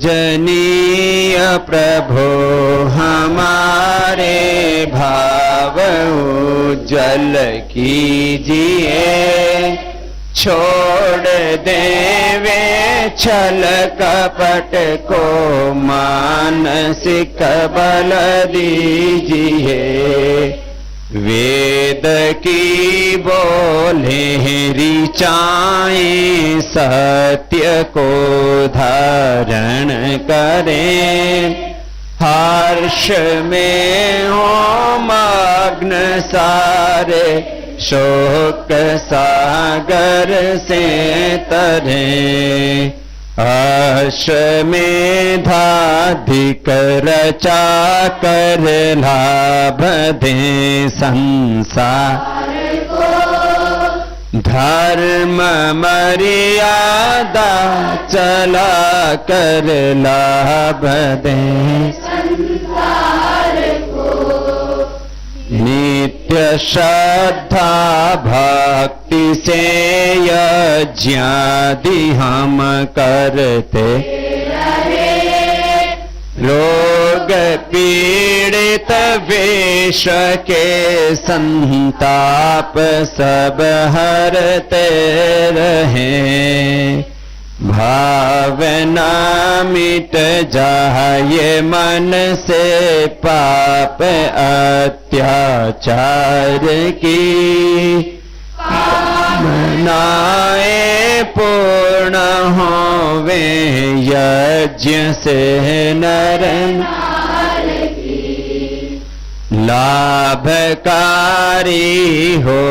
पूजनीय प्रभो हमारे भाव उज्जवल कीजिए, छोड़ देवे छल कपट को मानसिक बल दीजिए। वेद की बोले ऋचाएं सत्य को धारण करें, हर्ष में हो मग्न सारे शोक सागर से तरें। अश्वमेधाधिक रचा कर लाभ दे संसार को, धर्म मर्यादा चला कर लाभ दे संसार को। नित्य श्रद्धा भक्ति से यज्ञादि हम करते रहे, रोग पीड़ित विष के संताप सब हरते रहे। भावना मिट जाए मन से पाप अत्याचार की, कामनाएं पूर्ण होवे यज्ञ से नर नार की। लाभकारी हो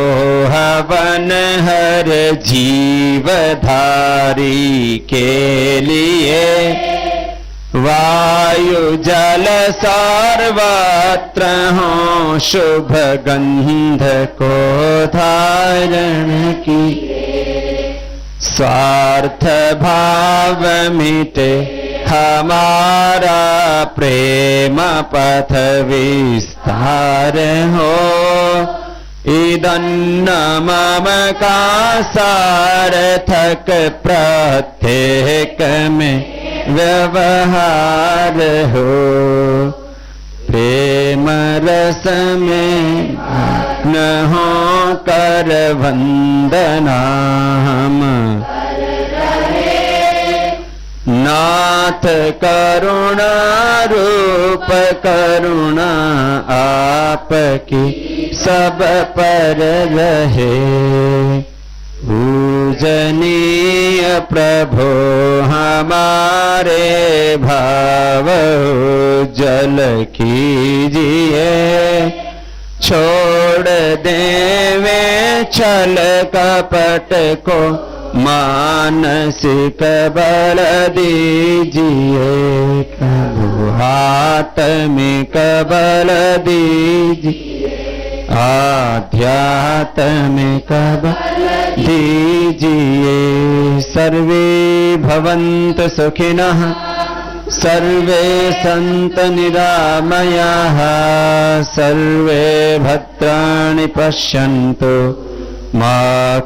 हवन हर जीवधारी के लिए, वायु जल सर्वत्र हो शुभ गंध को धारण की। स्वार्थ भाव मिटे हमारा प्रेम पथ विस्तार हो, इदन्न मम का सार्थक प्रत्येक में व्यवहार हो। प्रेम रस में न हो कर वंदना हम, नाथ करुणा रूप करुणा आपकी सब पर रहे। पूजनीय प्रभो हमारे भाव उज्जवल कीजिए, छोड़ देवे छल कपट को मानसिक बल दीजिए। प्रभु आत्मिक बल दीजिए, आध्यात्मिक बल दीजिए। सर्वे भवन्तु सुखिनः, सर्वे सन्तु निरामयाः, सर्वे भद्राणि पश्यन्तु, मा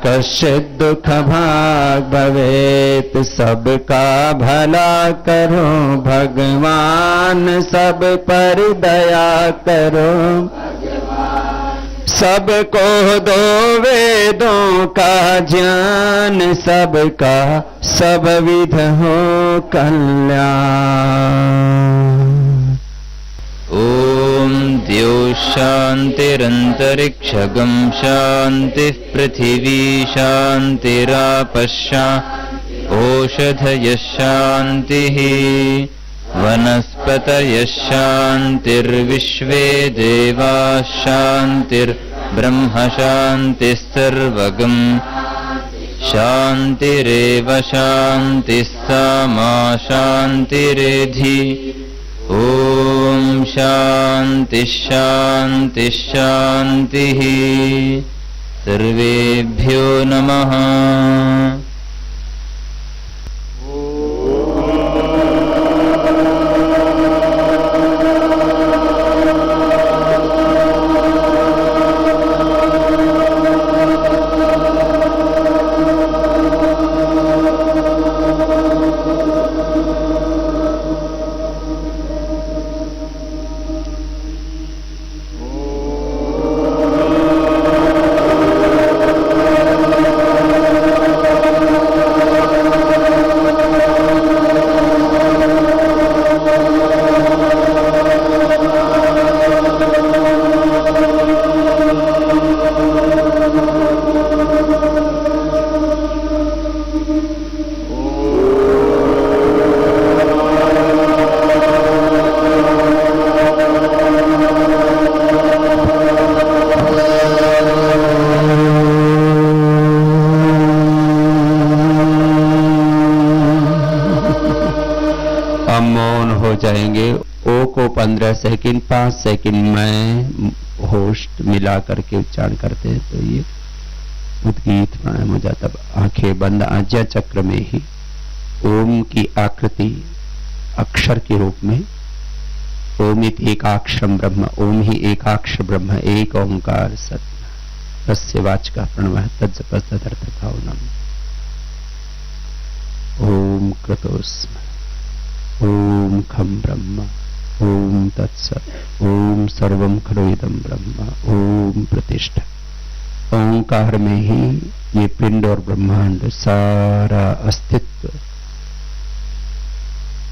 कश्चित् दुःख भाग् भवेत्। सबका भला करो भगवान, सब पर दया करो। सबको दो वेदों का ज्ञान, सबका सब विध हो कल्याण। ओम द्यौ शान्तिरन्तरिक्षगं शान्तिः, पृथिवी शान्तिरापश्शान्तिः, ओषधयः शान्तिः, वनस्पतयः शान्तिर्विश्वे देवाः शान्तिर्ब्रह्म शान्तिः, सर्वगं शान्तिरेव शान्तिः, सा मा शान्तिरेधि। ओम शान्ति शान्ति शान्तिः। सर्वेभ्यो नमः। जाएंगे। ओ को 15 सेकंड, 5 सेकंड में होस्ट मिला करके उच्चारण करते हैं तो ये उद्गीत प्राणायाम हो जाता। आंखें बंद, आज्ञा चक्र में ही ओम की आकृति अक्षर के रूप में, ओमित एकाक्षरम ब्रह्म, ओम ही एकाक्षर ब्रह्म, एक ओंकार सत्य तस्य वाचका प्रणवः तज्जपस्तदर्थभावनम्। ओम कृतोस्म, ओम खम ब्रह्म, ओम तत्सत्, ओम सर्वं खलु इदं ब्रह्म, ओम प्रतिष्ठा। ओंकार में ही ये पिंड और ब्रह्मांड सारा अस्तित्व,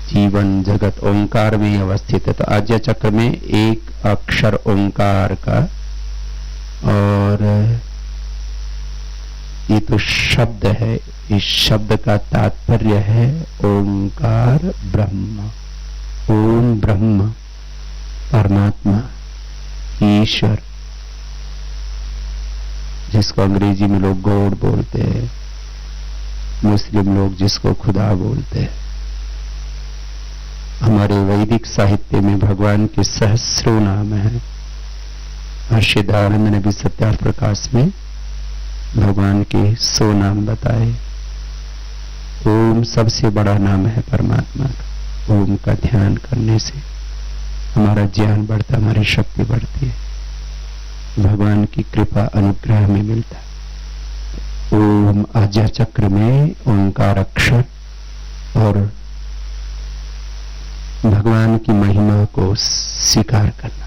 जीवन जगत ओंकार में ही अवस्थित है। तो आज्ञा चक्र में एक अक्षर ओंकार का, और ये तो शब्द है, इस शब्द का तात्पर्य है ओंकार ब्रह्म। ओम ब्रह्म परमात्मा ईश्वर, जिसको अंग्रेजी में लोग गॉड बोलते हैं, मुस्लिम लोग जिसको खुदा बोलते हैं। हमारे वैदिक साहित्य में भगवान के सहस्रों नाम हैं। महर्षि दयानंद ने भी सत्यार्थ प्रकाश में भगवान के 100 नाम बताए। ओम सबसे बड़ा नाम है परमात्मा का। ओम का ध्यान करने से हमारा ज्ञान बढ़ता, हमारी शक्ति बढ़ती है, भगवान की कृपा अनुग्रह में मिलता है। ओम आज्ञा चक्र में ओंकार अक्षर और भगवान की महिमा को स्वीकार करना,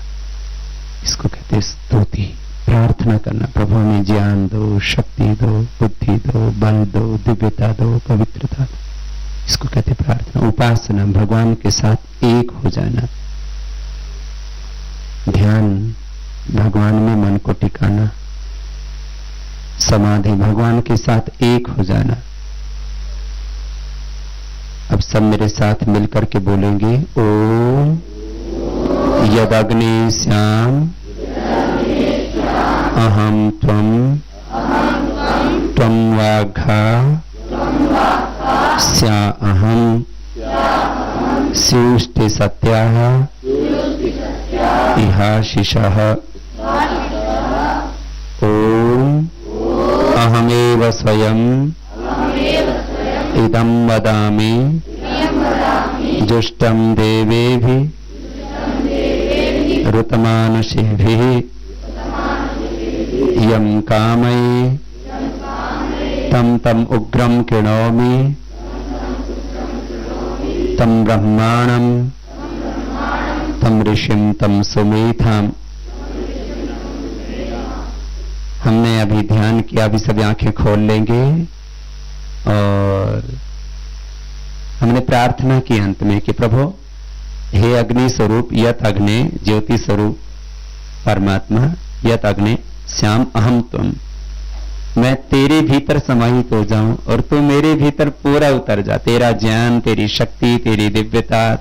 इसको कहते हैं स्तुति। प्रार्थना करना, प्रभु हमें ज्ञान दो, शक्ति दो, बुद्धि दो, बल दो, दिव्यता दो, पवित्रता दो, इसको कहते प्रार्थना। उपासना, भगवान के साथ एक हो जाना। ध्यान, भगवान में मन को टिकाना। समाधि, भगवान के साथ एक हो जाना। अब सब मेरे साथ मिलकर के बोलेंगे, ओम यदग्नि श्याम अहम त्वम त्वम वाघा स्या अहम स्युष्टि सत्याः इहाशिषः। ओम अहमेव स्वयं इदं वदामि जुष्टं देवेभिः ऋतमानुषेभिः यं कामये तं तं उग्रं कृणोमि तं ब्रह्माणं तं ऋषिं तं सुमेधाम्। हमने अभी ध्यान किया, अभी सभी आंखें खोल लेंगे और हमने प्रार्थना की अंत में कि प्रभु हे अग्नि स्वरूप, यत अग्नि ज्योति स्वरूप परमात्मा, यत अग्नि श्याम अहम तुम, मैं तेरे भीतर समाहित हो जाऊं और तू मेरे भीतर पूरा उतर जा। तेरा ज्ञान, तेरी शक्ति, तेरी दिव्यता,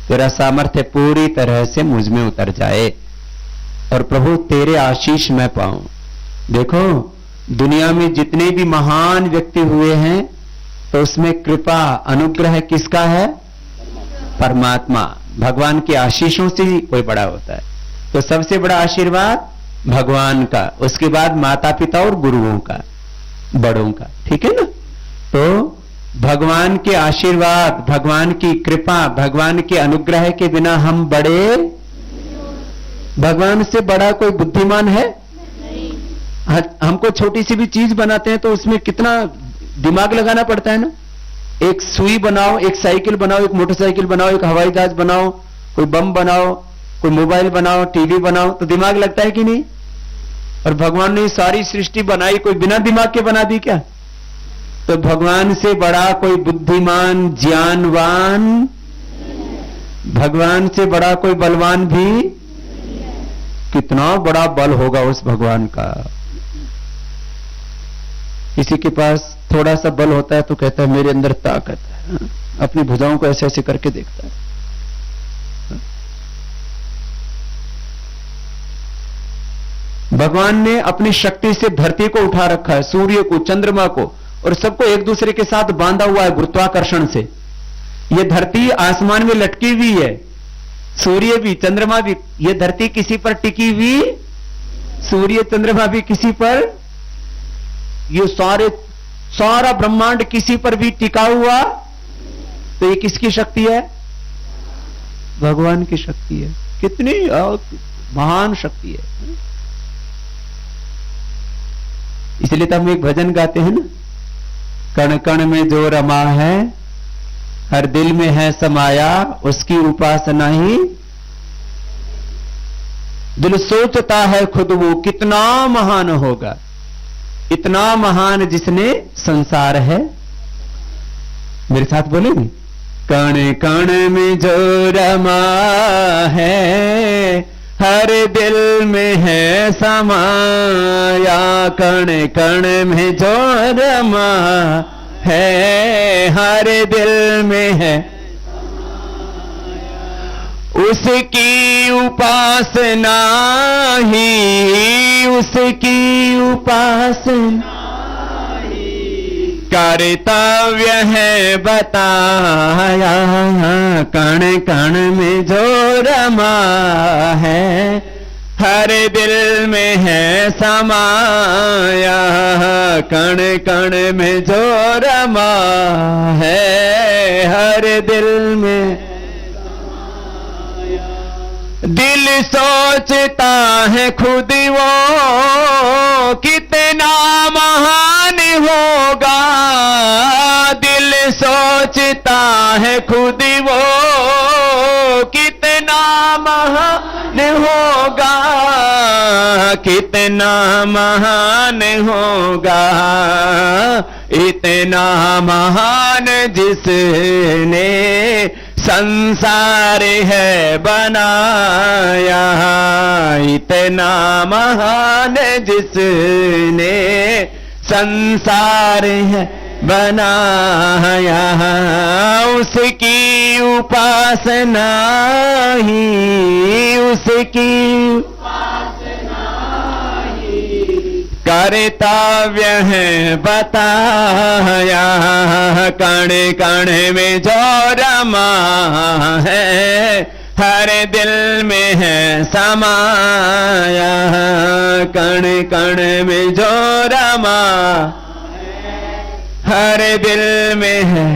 तेरा सामर्थ्य पूरी तरह से मुझ में उतर जाए और प्रभु तेरे आशीष मैं पाऊं। देखो दुनिया में जितने भी महान व्यक्ति हुए हैं तो उसमें कृपा अनुग्रह किसका है? परमात्मा, भगवान के आशीषों से ही कोई बड़ा होता है। तो सबसे बड़ा आशीर्वाद भगवान का, उसके बाद माता पिता और गुरुओं का, बड़ों का, ठीक है ना। तो भगवान के आशीर्वाद, भगवान की कृपा, भगवान के अनुग्रह के बिना हम बड़े, भगवान से बड़ा कोई बुद्धिमान है? हमको छोटी सी भी चीज बनाते हैं तो उसमें कितना दिमाग लगाना पड़ता है ना। एक सुई बनाओ, एक साइकिल बनाओ, एक मोटरसाइकिल बनाओ, एक हवाई जहाज बनाओ, कोई बम बनाओ, कोई मोबाइल बनाओ, टीवी बनाओ, तो दिमाग लगता है कि नहीं? और भगवान ने सारी सृष्टि बनाई, कोई बिना दिमाग के बना दी क्या? तो भगवान से बड़ा कोई बुद्धिमान, ज्ञानवान, भगवान से बड़ा कोई बलवान भी, कितना बड़ा बल होगा उस भगवान का। किसी के पास थोड़ा सा बल होता है तो कहता है मेरे अंदर ताकत है, अपनी भुजाओं को ऐसे ऐसे करके देखता है। भगवान ने अपनी शक्ति से धरती को उठा रखा है, सूर्य को, चंद्रमा को, और सबको एक दूसरे के साथ बांधा हुआ है गुरुत्वाकर्षण से। ये धरती आसमान में लटकी हुई है, सूर्य भी चंद्रमा भी। ये धरती किसी पर टिकी हुई, सूर्य चंद्रमा भी किसी पर, ये सारा ब्रह्मांड किसी पर भी टिका हुआ, तो ये किसकी शक्ति है? भगवान की शक्ति है। कितनी महान शक्ति है। इसलिए तो हम एक भजन गाते हैं ना, कण कण में जो रमा है, हर दिल में है समाया, उसकी उपासना ही। दिल सोचता है खुद वो कितना महान होगा, इतना महान जिसने संसार है। मेरे साथ बोलेंगे, कण कण में जो रमा है, हर दिल में है समाया, कण कण में जो रमा है, हर दिल में है, उसकी उपासना ही, उसकी उपासना कर्तव्य है बताया, कण कण में जो रमा है, हर दिल में है समाया, कण कण में जो रमा है, हर दिल में। दिल सोचता है खुद वो कितना महान होगा, दिल सोचता है खुद वो कितना महान होगा, कितना महान होगा, इतना महान जिसने संसार है बनाया, इतना महान जिसने संसार है बनाया, उसकी उपासना ही, उसकी कर्तव्य है बताया, कण कण में जो रमा है, हर दिल में है समाया, कण कण में जो रमा हर दिल में है।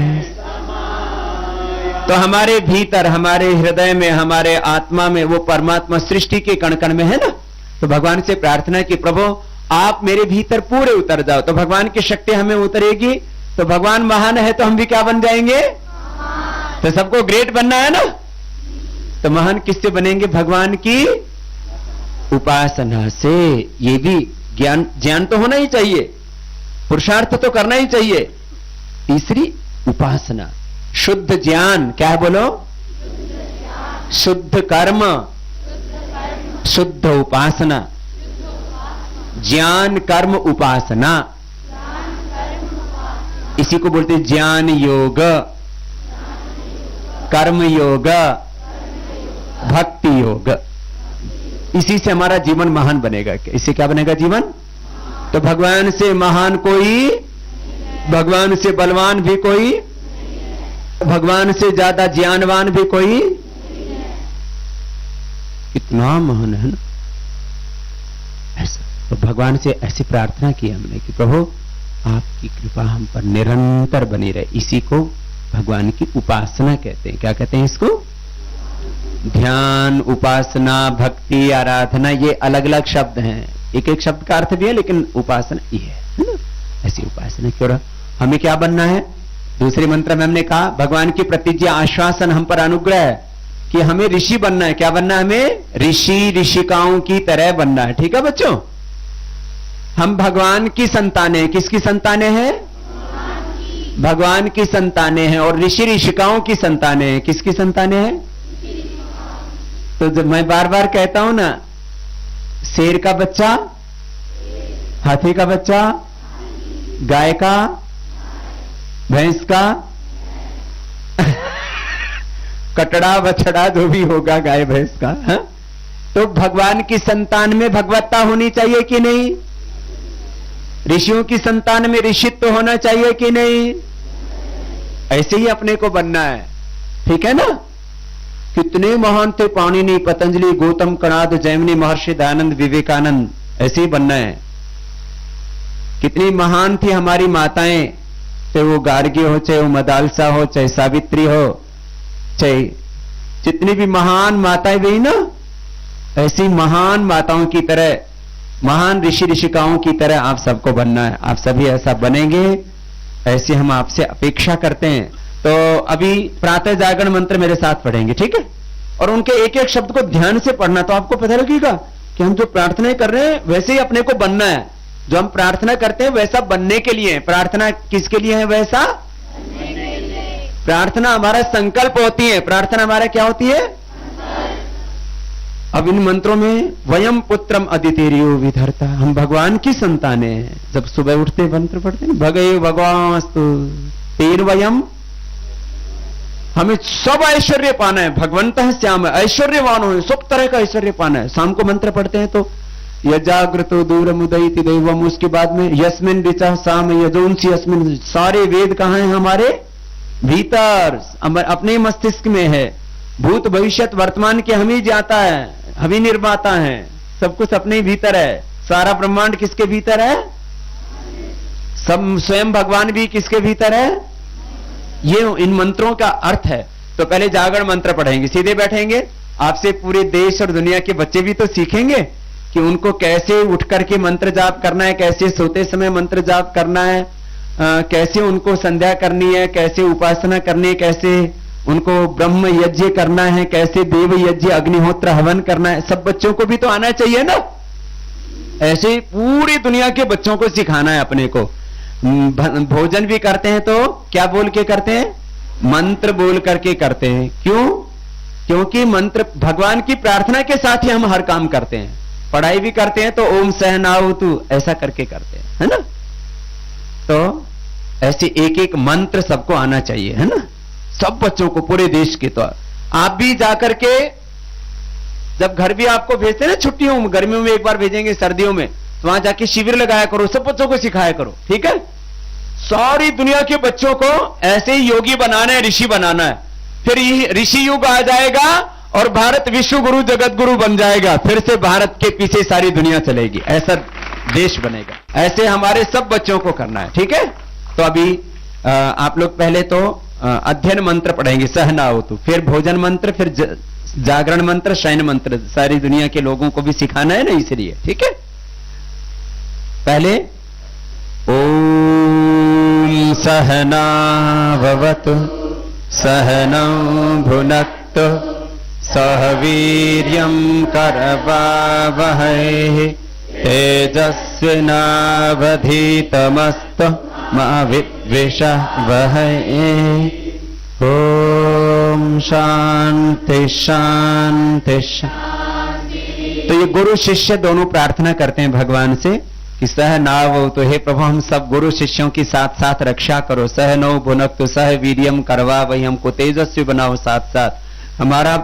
तो हमारे भीतर, हमारे हृदय में, हमारे आत्मा में वो परमात्मा सृष्टि के कण कण में है ना। तो भगवान से प्रार्थना कि प्रभु आप मेरे भीतर पूरे उतर जाओ, तो भगवान की शक्ति हमें उतरेगी। तो भगवान महान है तो हम भी क्या बन जाएंगे? तो सबको ग्रेट बनना है ना, तो महान किससे बनेंगे? भगवान की उपासना से। ये भी ज्ञान तो होना ही चाहिए, पुरुषार्थ तो करना ही चाहिए। तीसरी उपासना, शुद्ध ज्ञान। क्या है बोलो? शुद्ध कर्म, शुद्ध उपासना। ज्ञान कर्म उपासना, इसी को बोलते ज्ञान योग, कर्म योग, भक्ति योग। इसी से हमारा जीवन महान बनेगा। इससे क्या बनेगा जीवन? तो भगवान से महान कोई, भगवान से बलवान भी कोई, भगवान से ज्यादा ज्ञानवान भी कोई। कितना महान है ना ऐसा। तो भगवान से ऐसी प्रार्थना की हमने कि प्रभु आपकी कृपा हम पर निरंतर बनी रहे। इसी को भगवान की उपासना कहते हैं। क्या कहते हैं इसको? ध्यान, उपासना, भक्ति, आराधना, ये अलग अलग शब्द हैं। एक एक शब्द का अर्थ भी है, लेकिन उपासना ये है ना। ऐसी उपासना क्यों रहा? हमें क्या बनना है? दूसरे मंत्र में हमने कहा भगवान की प्रतिज्ञा, आश्वासन, हम पर अनुग्रह है कि हमें ऋषि बनना है। क्या बनना है हमें? ऋषि, ऋषिकाओं की तरह बनना है। ठीक है बच्चों, हम भगवान की संतानें हैं। किसकी संतानें हैं? भगवान की संतानें हैं। और ऋषि ऋषिकाओं की संतानें हैं। किसकी संतानें हैं? तो जब मैं बार बार कहता हूं ना, शेर का बच्चा, हाथी का बच्चा, गाय का, भैंस का, कटड़ा बछड़ा जो भी होगा गाय भैंस का, हा? तो भगवान की संतान में भगवत्ता होनी चाहिए कि नहीं? ऋषियों की संतान में ऋषित्व होना चाहिए कि नहीं? ऐसे ही अपने को बनना है। ठीक है ना? कितने महान थे पाणिनि, पतंजलि, गौतम, कणाद, जैमिनी, महर्षि दयानंद, विवेकानंद, ऐसे ही बनना है। कितनी महान थी हमारी माताएं, चाहे वो गार्गी हो, चाहे वो मदालसा हो, चाहे सावित्री हो, चाहे जितनी भी महान माताएं गई ना, ऐसी महान माताओं की तरह, महान ऋषि ऋषिकाओं की तरह आप सबको बनना है। आप सभी ऐसा बनेंगे, ऐसी हम आपसे अपेक्षा करते हैं। तो अभी प्रातः जागरण मंत्र मेरे साथ पढ़ेंगे, ठीक है? और उनके एक एक शब्द को ध्यान से पढ़ना, तो आपको पता लगेगा कि हम जो प्रार्थनाएं कर रहे हैं वैसे ही अपने को बनना है। जो हम प्रार्थना करते हैं वैसा बनने के लिए। प्रार्थना किसके लिए है? वैसा प्रार्थना हमारा संकल्प होती है। प्रार्थना हमारा क्या होती है? अब इन मंत्रों में वयम पुत्रम अदितेरियो विधर्ता, हम भगवान की संतानें हैं। जब सुबह उठते मंत्र पढ़ते हैं भगे भगवास्तु तेर वयम, हमें सब ऐश्वर्य पाना है। भगवंत श्याम है, ऐश्वर्यवान हो, सब तरह का ऐश्वर्य पाना है। शाम को मंत्र पढ़ते हैं तो यजाग्रतो दूरम उदयति दैवम, उसके बाद में यस्मिन ऋचा साम यजोंसी यस्मिन, सारे वेद कहां हैं? हमारे भीतर, अपने मस्तिष्क में है। भूत भविष्यत वर्तमान के हम ही जाता है, हम ही निर्माता है, सब कुछ अपने ही भीतर है। सारा ब्रह्मांड किसके भीतर है? सब स्वयं भगवान भी किसके भीतर है? ये इन मंत्रों का अर्थ है। तो पहले जागरण मंत्र पढ़ेंगे, सीधे बैठेंगे। आपसे पूरे देश और दुनिया के बच्चे भी तो सीखेंगे कि उनको कैसे उठ करके मंत्र जाप करना है, कैसे सोते समय मंत्र जाप करना है, कैसे उनको संध्या करनी है, कैसे उपासना करनी है, कैसे उनको ब्रह्म यज्ञ करना है, कैसे देव यज्ञ अग्निहोत्र हवन करना है। सब बच्चों को भी तो आना चाहिए ना। ऐसे ही पूरी दुनिया के बच्चों को सिखाना है अपने को। भोजन भी करते हैं तो क्या बोल के करते हैं? मंत्र बोल करके करते हैं। क्यों? क्योंकि मंत्र, भगवान की प्रार्थना के साथ ही हम हर काम करते हैं। पढ़ाई भी करते हैं तो ओम सहनावतु ऐसा करके करते हैं, है ना? तो ऐसे एक एक मंत्र सबको आना चाहिए, है ना? सब बच्चों को, पूरे देश के। तो आप भी जाकर के, जब घर भी आपको भेजते हैं ना छुट्टियों में, गर्मियों में एक बार भेजेंगे, सर्दियों में, तो वहां जाके शिविर लगाया करो, सब बच्चों को सिखाया करो, ठीक है? सारी दुनिया के बच्चों को ऐसे ही योगी बनाना है, ऋषि बनाना है। फिर ऋषि युग आ जाएगा और भारत विश्व गुरु जगत गुरु बन जाएगा। फिर से भारत के पीछे सारी दुनिया चलेगी, ऐसा देश बनेगा। ऐसे हमारे सब बच्चों को करना है, ठीक है? तो अभी आप लोग पहले तो अध्ययन मंत्र पढ़ेंगे, सहनावतु, फिर भोजन मंत्र, फिर जागरण मंत्र, शयन मंत्र। सारी दुनिया के लोगों को भी सिखाना है ना, इसलिए, ठीक है? पहले ओम सहना भवतु सहनौ भुनक्तु सह वीर्यं करवावहै तेजस्विनावधीतमस्तु मा विद्विषावहै। ओम शांति शांति शांति। तो ये गुरु शिष्य दोनों प्रार्थना करते हैं भगवान से कि सह नाव, तो हे प्रभु हम सब गुरु शिष्यों की साथ साथ रक्षा करो। सह नौ भुनक्तु सह वीर्यम करवा वही, हमको तेजस्वी बनाओ, साथ साथ हमारा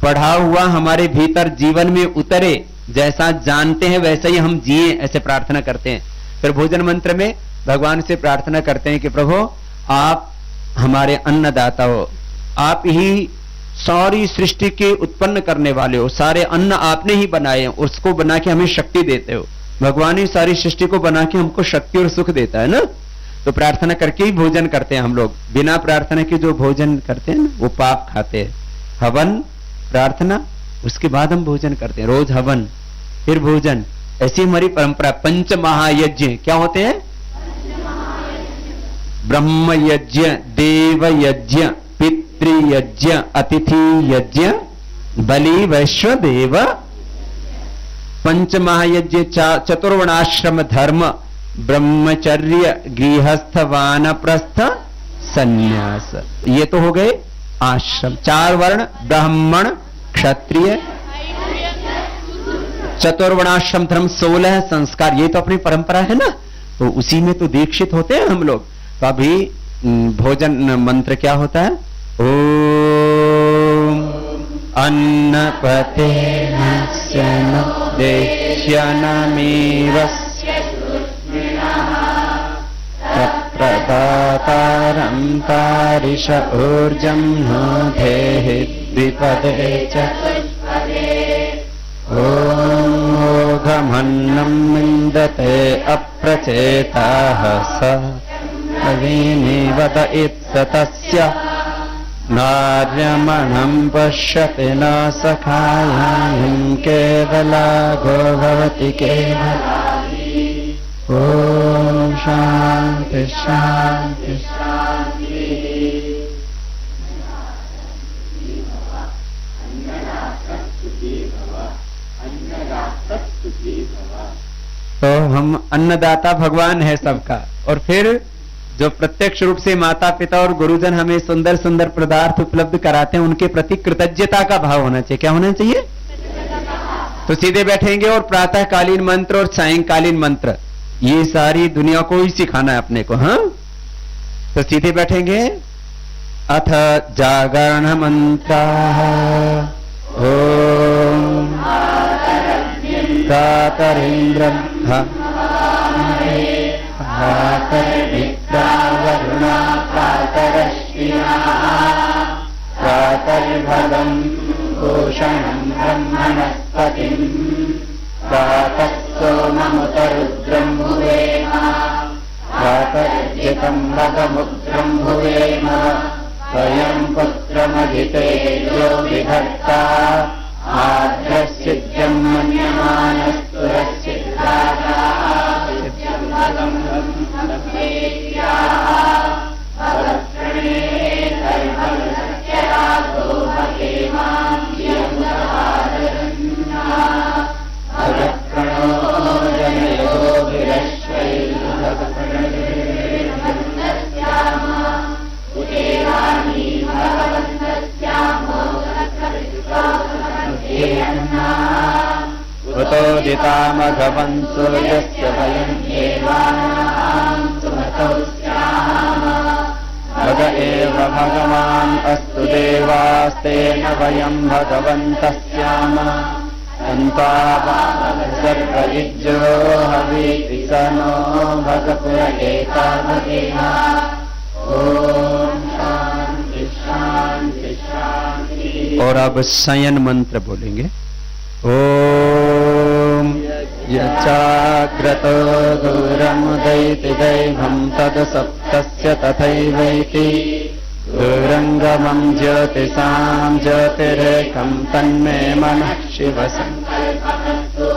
पढ़ा हुआ हमारे भीतर जीवन में उतरे, जैसा जानते हैं वैसा ही हम जिए, ऐसे प्रार्थना करते हैं। फिर भोजन मंत्र में भगवान से प्रार्थना करते हैं कि प्रभु आप हमारे अन्नदाता हो, आप ही सारी सृष्टि के उत्पन्न करने वाले हो, सारे अन्न आपने ही बनाए, उसको बना के हमें शक्ति देते हो। भगवान ही सारी सृष्टि को बना के हमको शक्ति और सुख देता है ना। तो प्रार्थना करके ही भोजन करते हैं हम लोग। बिना प्रार्थना के जो भोजन करते हैं ना, वो पाप खाते हैं। हवन, प्रार्थना, उसके बाद हम भोजन करते हैं। रोज हवन फिर भोजन, ऐसी हमारी परंपरा। पंच महायज्ञ क्या होते हैं? ब्रह्म यज्ञ, देव यज्ञ, पितृयज्ञ, अतिथि यज्ञ, बलि वैश्व देव। पंच महायज्ञ, चतुर्वर्णाश्रम धर्म, ब्रह्मचर्य, गृहस्थ, वानप्रस्थ, संन्यास। ये तो हो गए आश्रम। 4 वर्ण, ब्राह्मण, क्षत्रिय, चतुर्वर्णाश्रम धर्म, 16 संस्कार। ये तो अपनी परंपरा है ना, तो उसी में तो दीक्षित होते हैं हम लोग। तो अभी भोजन मंत्र क्या होता है? ओम अन्नपते देश्यनमेवस्य प्रदातारं तार परिष ऊर्जं नो धेहि द्विपदे च ॐ मोघमन्नं विन्दते अप्रचेताः स कवीनिवद इत्सतस्य नार्यमणं पश्यति न सखायां केवलागो भवति केवलानि ॐ शान्ति शान्ति शान्ति। तो हम अन्नदाता भगवान है सबका, और फिर जो प्रत्यक्ष रूप से माता पिता और गुरुजन हमें सुंदर सुंदर पदार्थ उपलब्ध कराते हैं, उनके प्रति कृतज्ञता का भाव होना चाहिए। क्या होना चाहिए? तो सीधे बैठेंगे और प्रातःकालीन मंत्र और सायंकालीन मंत्र, ये सारी दुनिया को ही सिखाना है अपने को। हाँ, तो सीधे बैठेंगे। अथ जागरण मंत्र ओम प्रातरेन्द्रं प्रातर्विद्यावरुणा प्रातरश्विना प्रातर्भगं भूषणं ब्रह्मणस्पतिं प्रातः सोममुतरुद्रं भुवेम प्रातर्जितं भगमुग्रं भुवेम स्वयं पुत्रमजिते यो विभक्ता आद्रस्यं मन्यमानस्तु रस्यदाता सिद्धं भगं भक्तेया भवत्प्रणे सर्वं सत्यरागो भगेमां यमुनादरन्ना भगत्प्रणो जनयो विरश्वैर्भगत्प्रणेर्भगवन्तस्यामा उदेवानि भगवन्तस्यामो उतोदितामघवन्तो यस्य वयं देवानां सुमतौ स्यामः भग एव भगवान् अस्तु देवास्तेन वयं भगवन्तः स्यामः अन्तावान् सर्वयुज्यो हवीति स नो भगपुर एतावदेना ॐ शान्ति शान्ति शान्ति। और अब शयन मंत्र बोलेंगे। ओम यच्चाग्रतो दूरमुदैति दैवं तदसप्तस्य तथैवैति दूरङ्गमं ज्योतिषां ज्योतिरेकं तन्मे मनः शिव सङ्कल्पमस्तु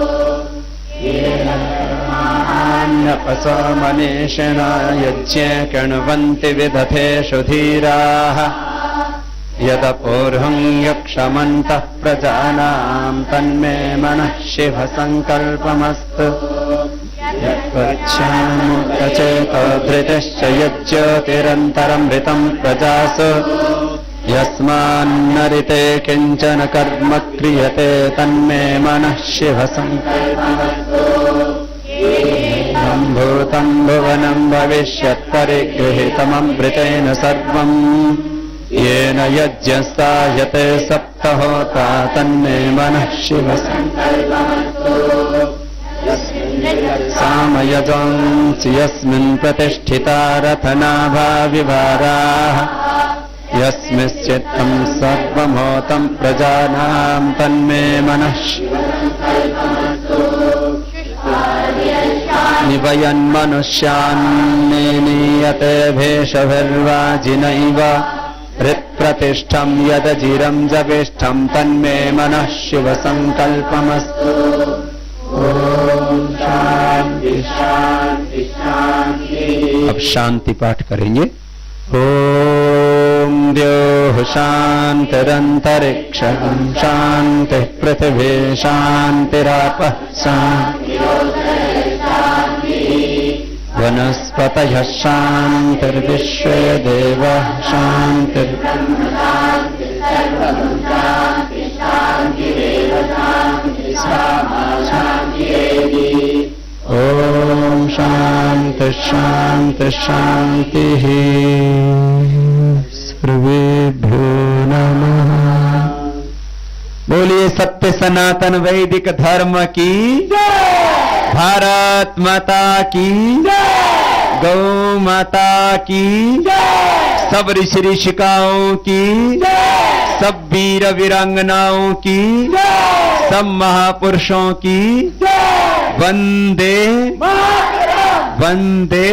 येन कर्माण्यपसो मनीषिणा यज्ञे कृण्वन्ति विदधेषु धीराः यदपूर्वं यक्षमन्तः प्रजानां तन्मे मनः शिव सङ्कल्पमस्तु यत्पच्छामुपचेतो धृतिश्च यज्ज्योतिरन्तरमृतं प्रजासु यस्मान्नरिते किञ्चन कर्म क्रियते तन्मे मनः शिव सङ्कल्पमस्तु भूतं भुवनं भविष्यत्परिगृहीतममृतेन सर्वम् येन यज्ञस्तायते सप्तहोता तन्मे मनः शिव सङ्कल्पमस्तु सामयजोंसि यस्मिन् प्रतिष्ठिता रथनाभा विभाराः यस्मिंश्चित्तं सर्वमोतं प्रजानां तन्मे मनः शिव सङ्कल्पमस्तु निवयन्मनुष्यान्निनीयते भेषभिर्वाजिनैव हृत्प्रतिष्ठं यदजिरं जविष्ठं तन्मे मनः शिव सङ्कल्पमस्तु ॐ शान्ति शान्ति शान्ति। अब शांति पाठ करेंगे। ॐ द्योः शान्तिरन्तरिक्षं शान्तिः पृथिवी शान्तिरापः शान्तिः वनस्पतयः शान्तिर्विश्वे देवाः शान्तिर्ब्रह्म शान्तिरेव शान्तिः ॐ शान्ति शान्ति शान्तिः। सर्वेभ्यो नमः। बोलिए सत्य सनातन वैदिक धर्म की जय। भारत माता की जय। गौ माता की जय। सब ऋषि ऋषिकाओं की, सब वीर वीरांगनाओं की, सब महापुरुषों की। वंदे वंदे